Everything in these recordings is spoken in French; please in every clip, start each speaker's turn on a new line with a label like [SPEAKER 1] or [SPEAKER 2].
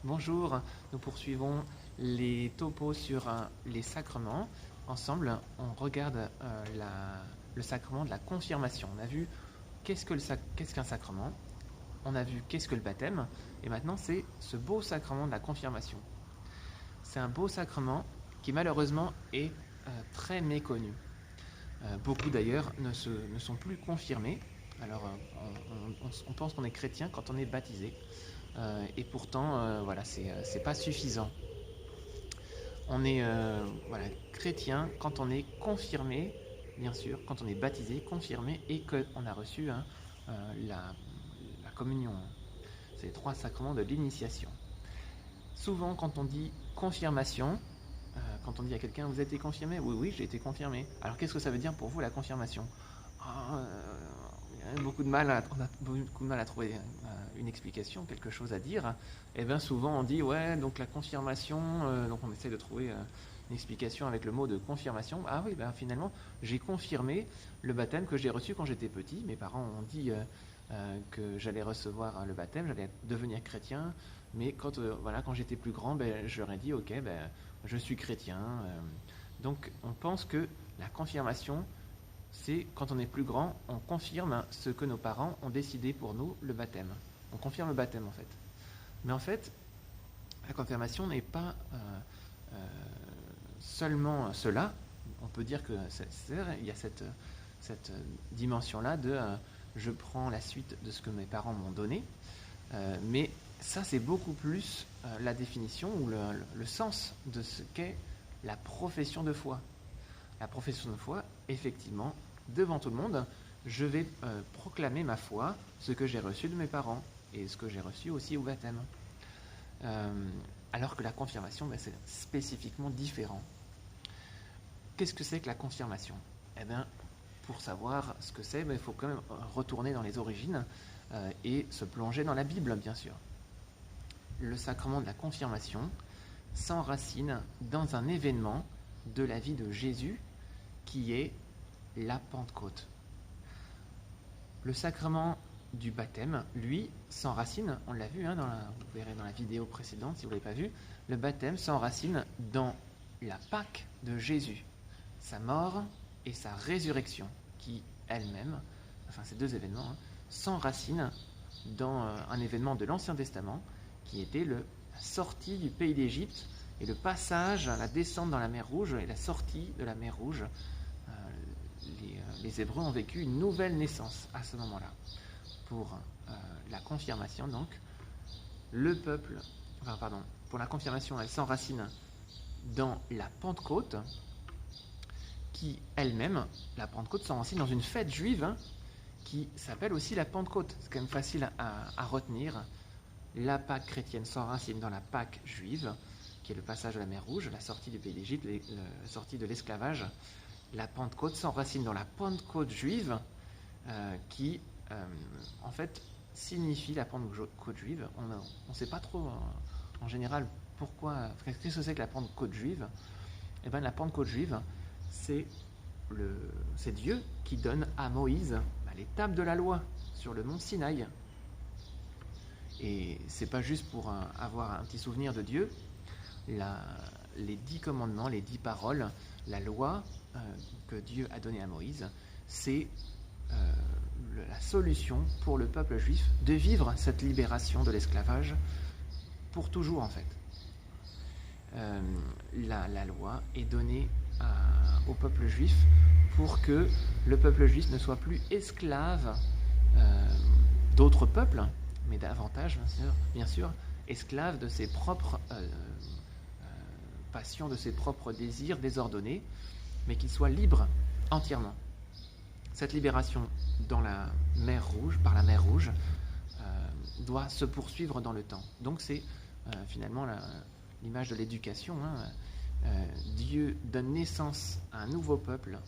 [SPEAKER 1] Bonjour, nous poursuivons les topos sur les sacrements. Ensemble, on regarde le sacrement de la confirmation. On a vu qu'est-ce qu'un sacrement, on a vu qu'est-ce que le baptême, et maintenant c'est ce beau sacrement de la confirmation. C'est un beau sacrement qui malheureusement est très méconnu. Beaucoup d'ailleurs ne sont plus confirmés. Alors on pense qu'on est chrétien quand on est baptisé. Et pourtant, voilà, c'est pas suffisant. On est chrétien quand on est confirmé, bien sûr, quand on est baptisé, confirmé et qu'on a reçu la communion. C'est les 3 sacrements de l'initiation. Souvent, quand on dit confirmation, quand on dit à quelqu'un, vous avez été confirmé? Oui, oui, j'ai été confirmé. Alors, qu'est-ce que ça veut dire pour vous la confirmation? On a beaucoup de mal à trouver une explication, quelque chose à dire. Et bien souvent on dit ouais, donc la confirmation, donc on essaie de trouver une explication avec le mot de confirmation. Ah oui, ben finalement j'ai confirmé le baptême que j'ai reçu quand j'étais petit. Mes parents ont dit que j'allais recevoir le baptême, j'allais devenir chrétien. Mais quand j'étais plus grand, je leur ai dit ok, je suis chrétien. Donc on pense que la confirmation, c'est quand on est plus grand, on confirme ce que nos parents ont décidé pour nous, le baptême. On confirme le baptême en fait. Mais en fait, la confirmation n'est pas seulement cela. On peut dire que il y a cette dimension-là de je prends la suite de ce que mes parents m'ont donné. Mais ça, c'est beaucoup plus la définition ou le sens de ce qu'est la profession de foi. La profession de foi, effectivement, devant tout le monde, je vais proclamer ma foi, ce que j'ai reçu de mes parents et ce que j'ai reçu aussi au baptême. Alors que la confirmation, c'est spécifiquement différent. Qu'est-ce que c'est que la confirmation? Eh bien, pour savoir ce que c'est, il faut quand même retourner dans les origines et se plonger dans la Bible, bien sûr. Le sacrement de la confirmation s'enracine dans un événement de la vie de Jésus qui est la Pentecôte. Le sacrement du baptême, lui, s'enracine, on l'a vu, vous verrez dans la vidéo précédente si vous ne l'avez pas vu, le baptême s'enracine dans la Pâque de Jésus, sa mort et sa résurrection, qui elle-même, ces deux événements, s'enracinent dans un événement de l'Ancien Testament, qui était la sortie du pays d'Égypte et le passage, la descente dans la mer Rouge et la sortie de la mer Rouge. Les Hébreux ont vécu une nouvelle naissance à ce moment-là. Pour la confirmation, donc, pour la confirmation, elle s'enracine dans la Pentecôte, qui elle-même, la Pentecôte s'enracine dans une fête juive qui s'appelle aussi la Pentecôte. C'est quand même facile à retenir. La Pâque chrétienne s'enracine dans la Pâque juive, qui est le passage de la mer Rouge, la sortie du pays d'Égypte, la sortie de l'esclavage. La Pentecôte s'enracine dans la Pentecôte juive, qui, en fait, signifie la Pentecôte juive. On ne sait pas trop, en général, pourquoi. Qu'est-ce que c'est que la Pentecôte juive? Eh bien, la Pentecôte juive, c'est Dieu qui donne à Moïse les tables de la loi sur le mont Sinaï. Et c'est pas juste pour avoir un petit souvenir de Dieu. Les 10 commandements, les 10 paroles, la loi que Dieu a donnée à Moïse, c'est la solution pour le peuple juif de vivre cette libération de l'esclavage pour toujours en fait. La loi est donnée au peuple juif pour que le peuple juif ne soit plus esclave d'autres peuples, mais davantage, bien sûr, esclave de ses propres passions, de ses propres désirs désordonnés, mais qu'il soit libre entièrement. Cette libération dans la mer Rouge, par la mer Rouge, doit se poursuivre dans le temps. Donc c'est finalement l'image de l'éducation. Dieu donne naissance à un nouveau peuple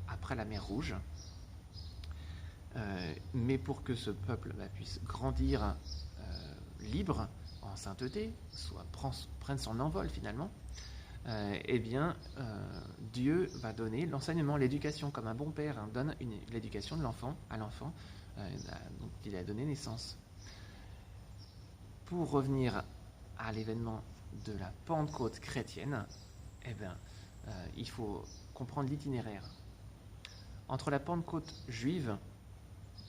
[SPEAKER 1] après la mer Rouge, mais pour que ce peuple puisse grandir libre, en sainteté, prenne son envol finalement, Dieu va donner l'enseignement, l'éducation, comme un bon père donne l'éducation de l'enfant à l'enfant dont il a donné naissance. Pour revenir à l'événement de la Pentecôte chrétienne, eh bien, il faut comprendre l'itinéraire. Entre la Pentecôte juive,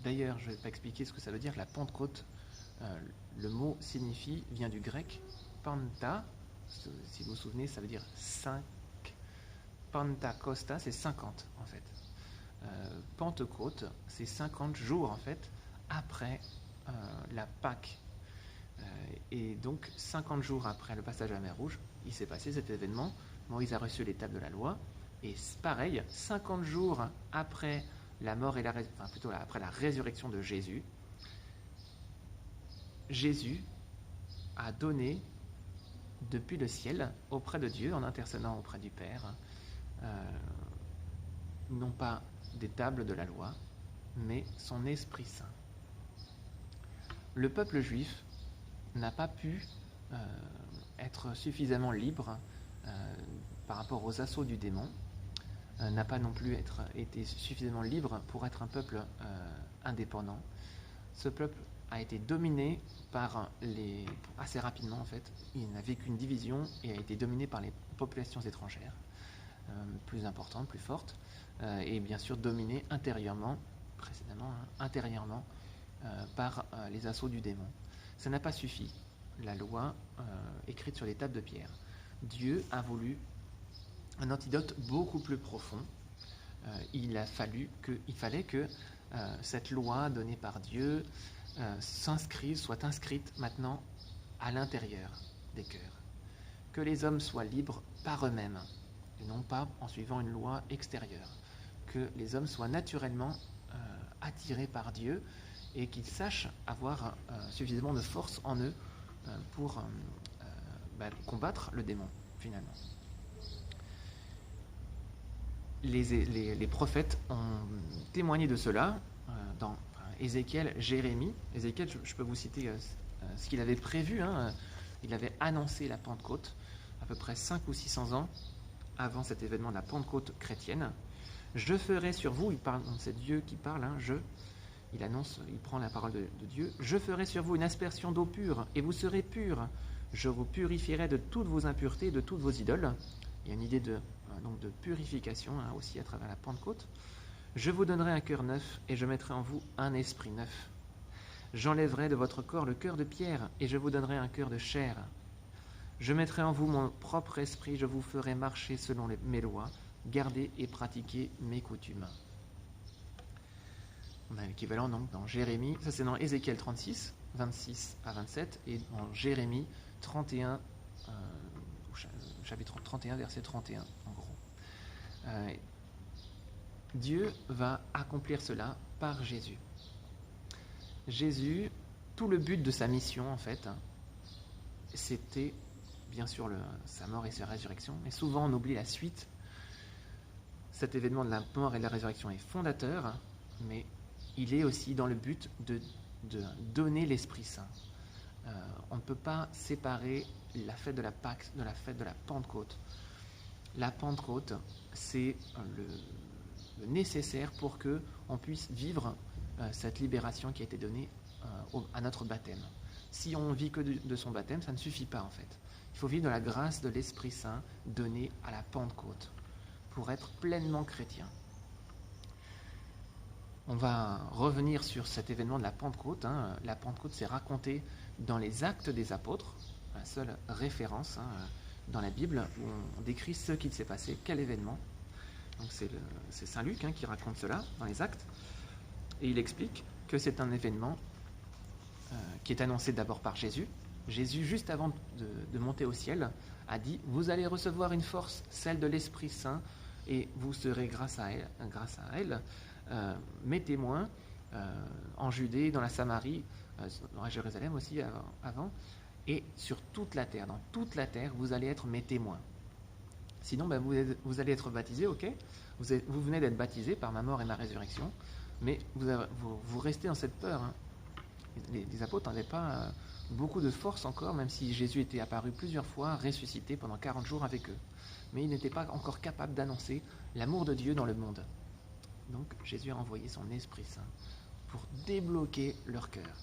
[SPEAKER 1] d'ailleurs, je ne vais pas expliquer ce que ça veut dire, la Pentecôte, le mot vient du grec panta, si vous vous souvenez, ça veut dire 5. Pentacosta, c'est 50 en fait. Pentecôte, c'est 50 jours en fait après la Pâque. Et donc 50 jours après le passage à la mer Rouge, il s'est passé cet événement. Moïse a reçu les tables de la loi. Et pareil, 50 jours après la mort et après la résurrection de Jésus, Jésus a donné depuis le ciel auprès de Dieu, en intercédant auprès du Père, non pas des tables de la loi, mais son Esprit Saint. Le peuple juif n'a pas pu être suffisamment libre par rapport aux assauts du démon, n'a pas non plus été suffisamment libre pour être un peuple indépendant. Ce peuple a été dominé par assez rapidement en fait. Il n'a vécu une division et a été dominé par les populations étrangères, plus importantes, plus fortes, et bien sûr dominé intérieurement par les assauts du démon. Ça n'a pas suffi. La loi écrite sur les tables de pierre. Dieu a voulu un antidote beaucoup plus profond. Il fallait que cette loi donnée par Dieu soit inscrite maintenant à l'intérieur des cœurs. Que les hommes soient libres par eux-mêmes et non pas en suivant une loi extérieure. Que les hommes soient naturellement attirés par Dieu et qu'ils sachent avoir suffisamment de force en eux pour combattre le démon, finalement. Les prophètes ont témoigné de cela dans Ézéchiel, Jérémie. Ézéchiel, je peux vous citer ce qu'il avait prévu. Il avait annoncé la Pentecôte à peu près 5 ou 600 ans avant cet événement de la Pentecôte chrétienne. Je ferai sur vous, c'est Dieu qui parle, il prend la parole de Dieu. Je ferai sur vous une aspersion d'eau pure et vous serez purs. Je vous purifierai de toutes vos impuretés, de toutes vos idoles. Il y a une idée de purification aussi à travers la Pentecôte. Je vous donnerai un cœur neuf et je mettrai en vous un esprit neuf. J'enlèverai de votre corps le cœur de pierre et je vous donnerai un cœur de chair. Je mettrai en vous mon propre esprit, je vous ferai marcher selon mes lois, garder et pratiquer mes coutumes. On a l'équivalent donc dans Jérémie, ça c'est dans Ézéchiel 36, 26 à 27, et dans Jérémie 31, chapitre 31, verset 31 en gros. Dieu va accomplir cela par Jésus. Jésus, tout le but de sa mission en fait, c'était bien sûr sa mort et sa résurrection, mais souvent on oublie la suite. Cet événement de la mort et de la résurrection est fondateur, mais il est aussi dans le but de donner l'Esprit Saint. On ne peut pas séparer la fête de la Pâque de la fête de la Pentecôte. La Pentecôte, c'est le nécessaire pour qu'on puisse vivre cette libération qui a été donnée à notre baptême. Si on vit que de son baptême, ça ne suffit pas en fait. Il faut vivre de la grâce de l'Esprit Saint donnée à la Pentecôte pour être pleinement chrétien. On va revenir sur cet événement de la Pentecôte. La Pentecôte, c'est raconté dans les Actes des Apôtres, la seule référence dans la Bible où on décrit ce qu'il s'est passé, quel événement. Donc c'est Saint Luc qui raconte cela dans les Actes. Et il explique que c'est un événement qui est annoncé d'abord par Jésus. Jésus, juste avant de monter au ciel, a dit « Vous allez recevoir une force, celle de l'Esprit Saint, et vous serez grâce à elle mes témoins en Judée, dans la Samarie, à Jérusalem aussi avant, et sur toute la terre. Dans toute la terre, vous allez être mes témoins. Sinon, vous allez être baptisés, ok ? Vous venez d'être baptisés par ma mort et ma résurrection, mais vous restez dans cette peur. Les apôtres n'avaient pas beaucoup de force encore, même si Jésus était apparu plusieurs fois, ressuscité pendant 40 jours avec eux. Mais ils n'étaient pas encore capables d'annoncer l'amour de Dieu dans le monde. Donc Jésus a envoyé son Esprit Saint pour débloquer leur cœur.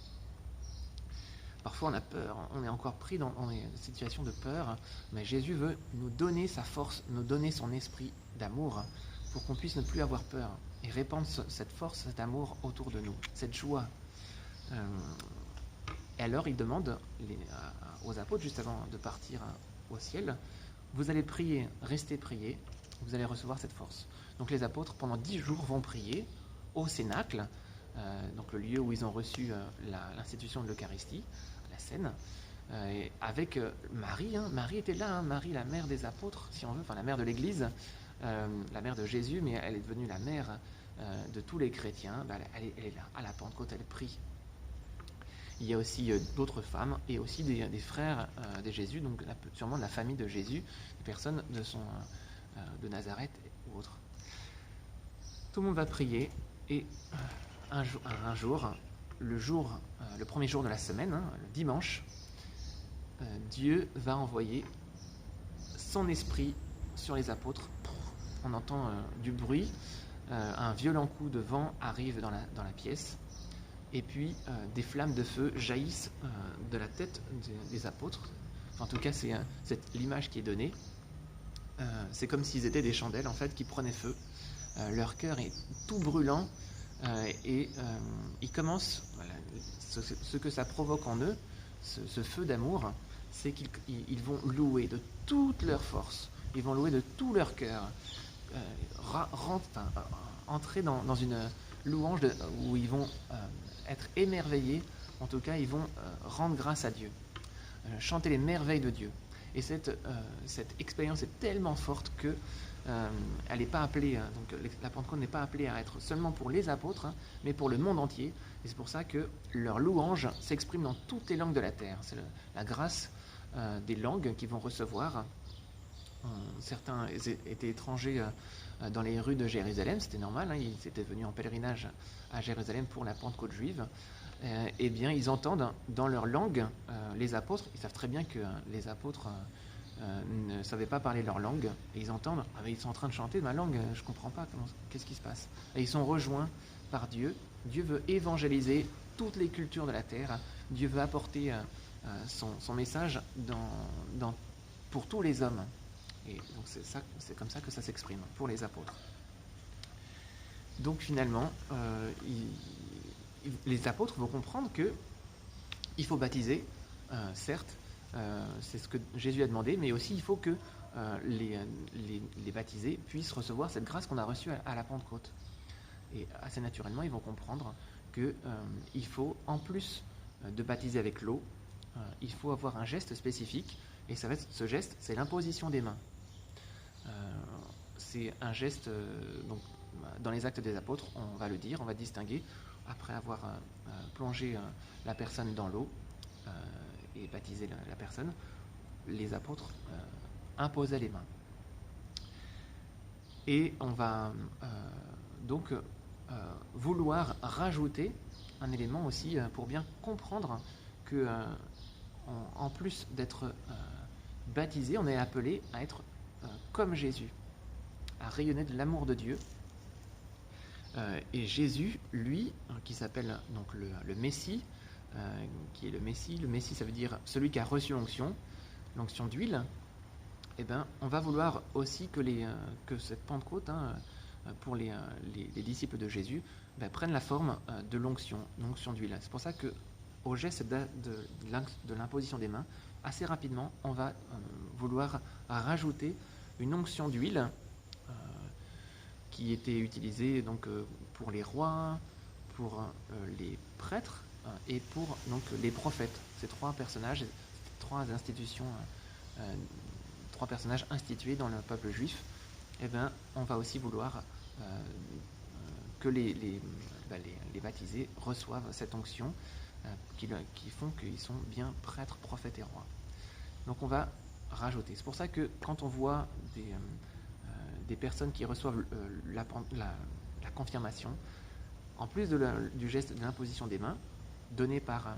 [SPEAKER 1] Parfois on a peur, on est encore pris dans une situation de peur, mais Jésus veut nous donner sa force, nous donner son esprit d'amour pour qu'on puisse ne plus avoir peur et répandre cette force, cet amour autour de nous, cette joie. Et alors il demande aux apôtres, juste avant de partir au ciel, vous allez prier, restez prier, vous allez recevoir cette force. Donc les apôtres, pendant 10 jours, vont prier au Cénacle, donc le lieu où ils ont reçu l'institution de l'Eucharistie, la scène, avec Marie. Marie était là, Marie, la mère des apôtres, si on veut, enfin la mère de l'Église, la mère de Jésus, mais elle est devenue la mère de tous les chrétiens. Elle est là, à la Pentecôte, elle prie. Il y a aussi d'autres femmes et aussi des frères de Jésus, donc sûrement de la famille de Jésus, des personnes de Nazareth ou autres. Tout le monde va prier et un jour, le premier jour de la semaine, le dimanche, Dieu va envoyer son esprit sur les apôtres. On entend du bruit, un violent coup de vent arrive dans la pièce, et puis des flammes de feu jaillissent de la tête des apôtres. Enfin, en tout cas, c'est l'image qui est donnée. C'est comme s'ils étaient des chandelles en fait qui prenaient feu. Leur cœur est tout brûlant et ils commencent, voilà, ce que ça provoque en eux, ce feu d'amour, c'est qu'ils vont louer de toute leur force, ils vont louer de tout leur cœur, entrer dans une louange où ils vont être émerveillés, en tout cas ils vont rendre grâce à Dieu, chanter les merveilles de Dieu. Et cette expérience est tellement forte que elle n'est pas appelée, donc la Pentecôte n'est pas appelée à être seulement pour les apôtres, mais pour le monde entier. Et c'est pour ça que leur louange s'exprime dans toutes les langues de la terre. C'est la grâce des langues qu'ils vont recevoir. Certains étaient étrangers dans les rues de Jérusalem, c'était normal, ils étaient venus en pèlerinage à Jérusalem pour la Pentecôte juive. Eh bien, ils entendent dans leur langue les apôtres. Ils savent très bien que les apôtres ne savaient pas parler leur langue. Et ils entendent, ils sont en train de chanter ma langue, je ne comprends pas, qu'est-ce qui se passe. Et ils sont rejoints par Dieu. Dieu veut évangéliser toutes les cultures de la terre. Dieu veut apporter son message pour tous les hommes. Et donc c'est comme ça que ça s'exprime, pour les apôtres. Donc finalement, les apôtres vont comprendre qu'il faut baptiser, certes, c'est ce que Jésus a demandé, mais aussi il faut que les baptisés puissent recevoir cette grâce qu'on a reçue à la Pentecôte. Et assez naturellement, ils vont comprendre qu'il faut, en plus de baptiser avec l'eau, il faut avoir un geste spécifique, et ce geste, c'est l'imposition des mains. C'est un geste, donc, dans les actes des apôtres, on va le dire, on va distinguer, après avoir plongé la personne dans l'eau et baptisé la personne, les apôtres imposaient les mains. Et on va donc vouloir rajouter un élément aussi pour bien comprendre que en plus d'être baptisé, on est appelé à être comme Jésus, à rayonner de l'amour de Dieu. Et Jésus, lui, qui s'appelle donc le Messie, qui est le Messie ça veut dire celui qui a reçu l'onction d'huile, eh ben, on va vouloir aussi que cette Pentecôte, pour les disciples de Jésus, prenne la forme de l'onction d'huile. C'est pour ça qu'au geste de l'imposition des mains, assez rapidement, on va vouloir rajouter une onction d'huile qui était utilisée donc, pour les rois, pour les prêtres et pour donc, les prophètes. Ces trois personnages, trois personnages institués dans le peuple juif. Eh bien, on va aussi vouloir que les baptisés reçoivent cette onction qui font qu'ils sont bien prêtres, prophètes et rois. Donc on va rajouter. C'est pour ça que quand on voit des personnes qui reçoivent la confirmation, en plus du geste de l'imposition des mains, donné par...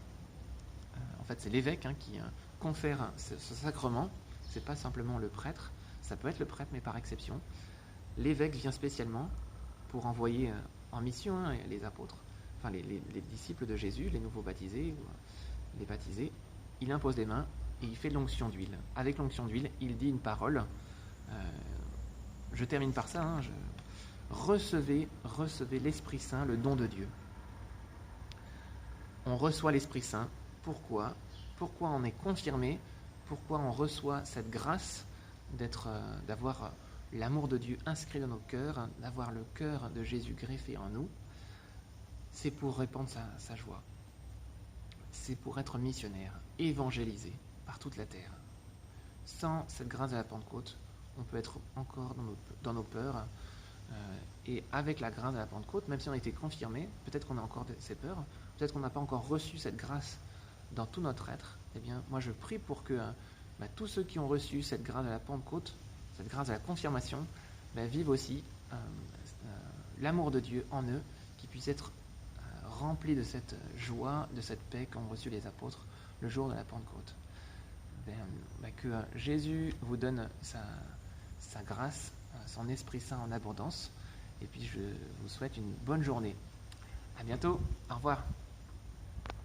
[SPEAKER 1] en fait, c'est l'évêque qui confère ce sacrement. C'est pas simplement le prêtre. Ça peut être le prêtre, mais par exception. L'évêque vient spécialement pour envoyer en mission les apôtres, enfin les disciples de Jésus, les nouveaux baptisés, il est baptisé, il impose les mains et il fait l'onction d'huile. Avec l'onction d'huile, il dit une parole. Je termine par ça. Recevez l'Esprit Saint, le don de Dieu. On reçoit l'Esprit Saint. Pourquoi on est confirmé? Pourquoi on reçoit cette grâce d'avoir l'amour de Dieu inscrit dans nos cœurs, d'avoir le cœur de Jésus greffé en nous? C'est pour répandre sa joie. C'est pour être missionnaire, évangélisé par toute la terre. Sans cette grâce de la Pentecôte, on peut être encore dans nos peurs. Et avec la grâce de la Pentecôte, même si on a été confirmé, peut-être qu'on a encore ces peurs, peut-être qu'on n'a pas encore reçu cette grâce dans tout notre être. Eh bien, moi je prie pour que tous ceux qui ont reçu cette grâce de la Pentecôte, cette grâce de la confirmation, vivent aussi l'amour de Dieu en eux, qui puissent être remplis de cette joie, de cette paix qu'ont reçu les apôtres le jour de la Pentecôte. Que Jésus vous donne sa grâce, son Esprit Saint en abondance. Et puis je vous souhaite une bonne journée. À bientôt. Au revoir.